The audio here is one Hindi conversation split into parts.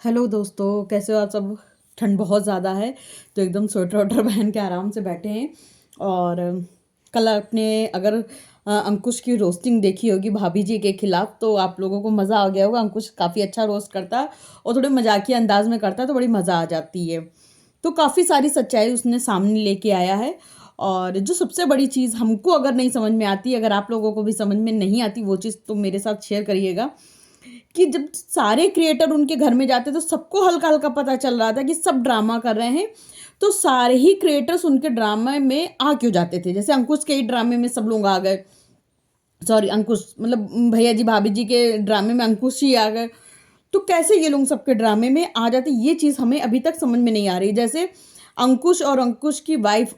हेलो दोस्तों, कैसे हो आप सब। ठंड बहुत ज़्यादा है तो एकदम स्वेटर वटर पहन के आराम से बैठे हैं। और कल आपने अगर अंकुश की रोस्टिंग देखी होगी भाभी जी के खिलाफ तो आप लोगों को मज़ा आ गया होगा। अंकुश काफ़ी अच्छा रोस्ट करता है और थोड़े मजाकिया अंदाज में करता है तो बड़ी मज़ा आ जाती है। तो काफ़ी सारी सच्चाई उसने सामने लेके आया है। और जो सबसे बड़ी चीज़ हमको अगर नहीं समझ में आती, अगर आप लोगों को भी समझ में नहीं आती वो चीज़ तो मेरे साथ शेयर करिएगा कि जब सारे क्रिएटर उनके घर में जाते तो सबको हल्का हल्का पता चल रहा था कि सब ड्रामा कर रहे हैं। तो सारे ही क्रिएटर्स उनके ड्रामा में आ क्यों जाते थे। जैसे अंकुश के ही ड्रामे में सब लोग आ गए, सॉरी अंकुश मतलब भैया जी भाभी जी के ड्रामे में अंकुश ही आ गए। तो कैसे ये लोग सबके ड्रामे में आ जाते, ये चीज़ हमें अभी तक समझ में नहीं आ रही। जैसे अंकुश और अंकुश की वाइफ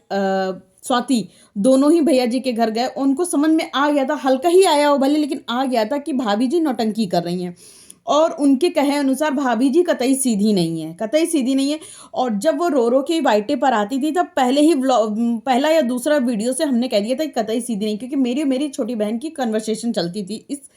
स्वाति दोनों ही भैया जी के घर गए, उनको समझ में आ गया था, हल्का ही आया हो भले लेकिन आ गया था कि भाभी जी नौटंकी कर रही हैं। और उनके कहे अनुसार भाभी जी कतई सीधी नहीं है, कतई सीधी नहीं है। और जब वो रो के वाइटे पर आती थी तब पहले ही पहला या दूसरा वीडियो से हमने कह दिया था कि कतई सीधी नहीं, क्योंकि मेरी मेरी छोटी बहन की कन्वर्सेशन चलती थी इस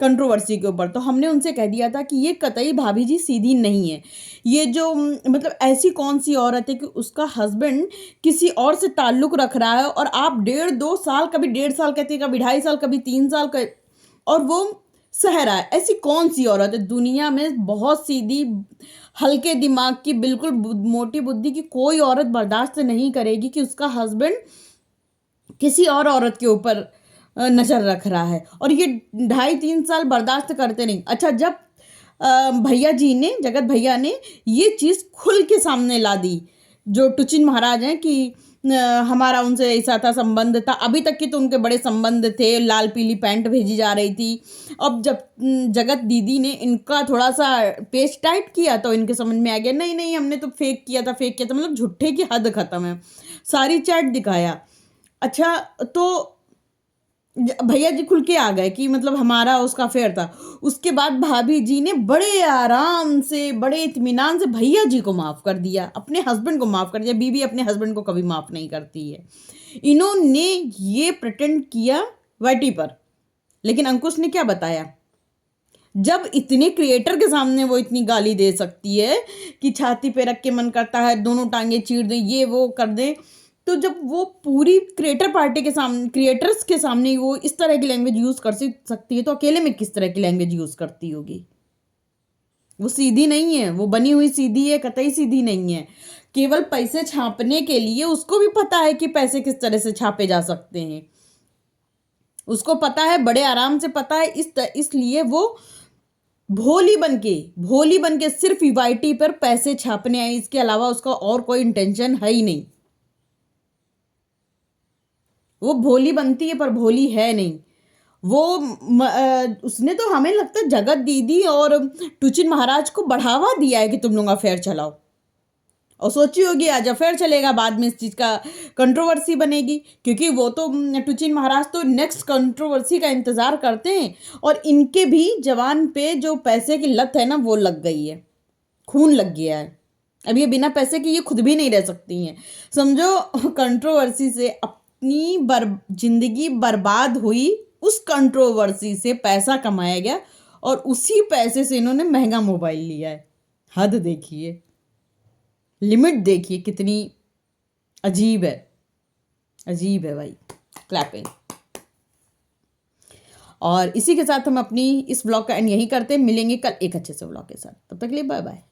कंट्रोवर्सी के ऊपर। तो हमने उनसे कह दिया था कि ये कतई भाभी जी सीधी नहीं है। ये जो मतलब ऐसी कौन सी औरत है कि उसका हस्बैंड किसी और से ताल्लुक रख रहा है और आप 1.5-2 साल, कभी 1.5 साल कहती है, कभी 2.5 साल, कभी 3 साल का, और वो सह रहा है। ऐसी कौन सी औरत है दुनिया में, बहुत सीधी हल्के दिमाग की, बिल्कुल मोटी बुद्धि की कोई औरत बर्दाश्त नहीं करेगी कि उसका हस्बैंड किसी और औरत के ऊपर नज़र रख रहा है। और ये 2.5-3 साल बर्दाश्त करते नहीं। अच्छा, जब भैया जी ने, जगत भैया ने ये चीज़ खुल के सामने ला दी, जो टुचिन महाराज हैं, कि हमारा उनसे ऐसा था, संबंध था, अभी तक की तो उनके बड़े संबंध थे, लाल पीली पैंट भेजी जा रही थी। अब जब जगत दीदी ने इनका थोड़ा सा पेच टाइट किया तो इनके समझ में आ गया, नहीं नहीं हमने तो फेक किया था, फेक किया था, मतलब झूठे की हद खत्म है। सारी चैट दिखाया। अच्छा, तो भैया जी खुल के आ गए कि मतलब हमारा उसका अफेयर था। उसके बाद भाभी जी ने बड़े आराम से, बड़े इत्मीनान से भैया जी को माफ़ कर दिया, अपने हस्बैंड को माफ़ कर दिया। बीवी अपने हस्बैंड को कभी माफ़ नहीं करती है। इन्होंने ये प्रिटेंड किया वाईटी पर, लेकिन अंकुश ने क्या बताया। जब इतने क्रिएटर के सामने वो इतनी गाली दे सकती है कि छाती पे रख के मन करता है दोनों टांगे चीर दे, ये वो कर दे, तो जब वो पूरी क्रिएटर पार्टी के सामने, क्रिएटर्स के सामने वो इस तरह की लैंग्वेज यूज़ कर सकती है तो अकेले में किस तरह की लैंग्वेज यूज़ करती होगी। वो सीधी नहीं है, वो बनी हुई सीधी है, कतई सीधी नहीं है। केवल पैसे छापने के लिए उसको भी पता है कि पैसे किस तरह से छापे जा सकते हैं। उसको पता है, बड़े आराम से पता है। इसलिए वो भोली बनके सिर्फ ईवाईटी पर पैसे छापने आई, इसके अलावा उसका और कोई इंटेंशन है ही नहीं। वो भोली बनती है पर भोली है नहीं। वो उसने तो हमें लगता है जगत दीदी और टुचिन महाराज को बढ़ावा दिया है कि तुम लोग अफेयर चलाओ। और सोची होगी आज अफेयर चलेगा, बाद में इस चीज़ का कंट्रोवर्सी बनेगी, क्योंकि वो तो टुचिन महाराज तो नेक्स्ट कंट्रोवर्सी का इंतज़ार करते हैं। और इनके भी जवान पे जो पैसे की लत है ना वो लग गई है, खून लग गया है। अब ये बिना पैसे के ये खुद भी नहीं रह सकती हैं। समझो कंट्रोवर्सी से अपनी जिंदगी बर्बाद हुई, उस कंट्रोवर्सी से पैसा कमाया गया और उसी पैसे से इन्होंने महंगा मोबाइल लिया है। हद देखिए, लिमिट देखिए कितनी अजीब है, अजीब है भाई। क्लैपिंग। और इसी के साथ हम अपनी इस व्लॉग का एंड यही करते हैं। मिलेंगे कल एक अच्छे से व्लॉग के साथ, तब तक के लिए बाय बाय।